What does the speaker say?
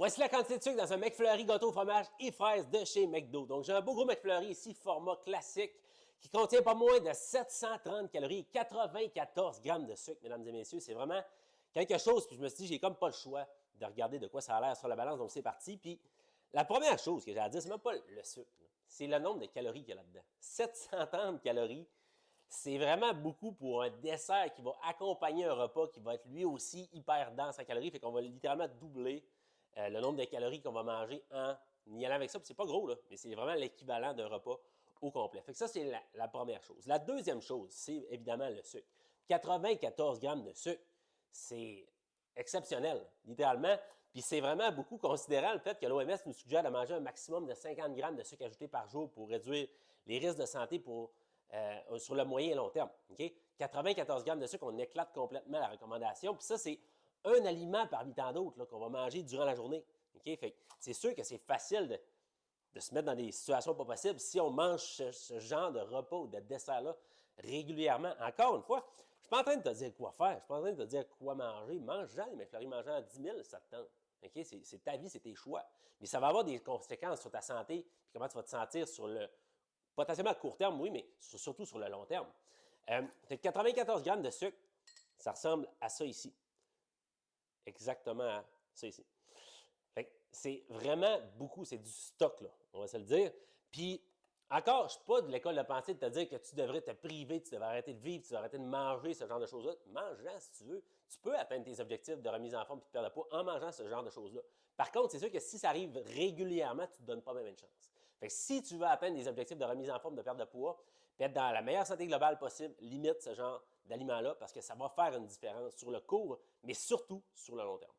Voici la quantité de sucre dans un McFlurry gâteau fromage et fraises de chez McDo. Donc, j'ai un beau gros McFlurry ici, format classique, qui contient pas moins de 730 calories et 94 grammes de sucre, mesdames et messieurs. C'est vraiment quelque chose, puis je me suis dit, j'ai comme pas le choix de regarder de quoi ça a l'air sur la balance, donc c'est parti. Puis, la première chose que j'ai à dire, c'est même pas le sucre, c'est le nombre de calories qu'il y a là-dedans. 730 calories, c'est vraiment beaucoup pour un dessert qui va accompagner un repas qui va être lui aussi hyper dense en calories. Fait qu'on va littéralement doubler le nombre de calories qu'on va manger en y allant avec ça. Puis c'est pas gros, là, mais c'est vraiment l'équivalent d'un repas au complet. Fait que ça, c'est la première chose. La deuxième chose, c'est évidemment le sucre. 94 grammes de sucre, c'est exceptionnel, littéralement. Puis c'est vraiment beaucoup considérant le fait que l'OMS nous suggère de manger un maximum de 50 grammes de sucre ajouté par jour pour réduire les risques de santé sur le moyen et long terme. Okay? 94 grammes de sucre, on éclate complètement la recommandation. Puis ça, c'est un aliment parmi tant d'autres qu'on va manger durant la journée. Okay? Fait c'est sûr que c'est facile de se mettre dans des situations pas possibles si on mange ce genre de repas ou de dessert-là régulièrement. Encore une fois, je ne suis pas en train de te dire quoi faire, je ne suis pas en train de te dire quoi manger. Mange-en, les McFlurry, mange-en à 10 000, ça te tente. Okay? C'est ta vie, c'est tes choix. Mais ça va avoir des conséquences sur ta santé, puis comment tu vas te sentir sur le, potentiellement à court terme, oui, mais surtout sur le long terme. 94 grammes de sucre, ça ressemble à ça ici. Exactement à ça ici. C'est vraiment beaucoup, c'est du stock, là, on va se le dire. Puis, encore, je ne suis pas de l'école de pensée de te dire que tu devrais te priver, tu devrais arrêter de vivre, tu devrais arrêter de manger ce genre de choses-là. Mange-en si tu veux. Tu peux atteindre tes objectifs de remise en forme et de perte de poids en mangeant ce genre de choses-là. Par contre, c'est sûr que si ça arrive régulièrement, tu ne te donnes pas même une chance. Fait que si tu veux atteindre des objectifs de remise en forme, de perte de poids, puis être dans la meilleure santé globale possible, limite ce genre d'aliments-là parce que ça va faire une différence sur le court, mais surtout sur le long terme.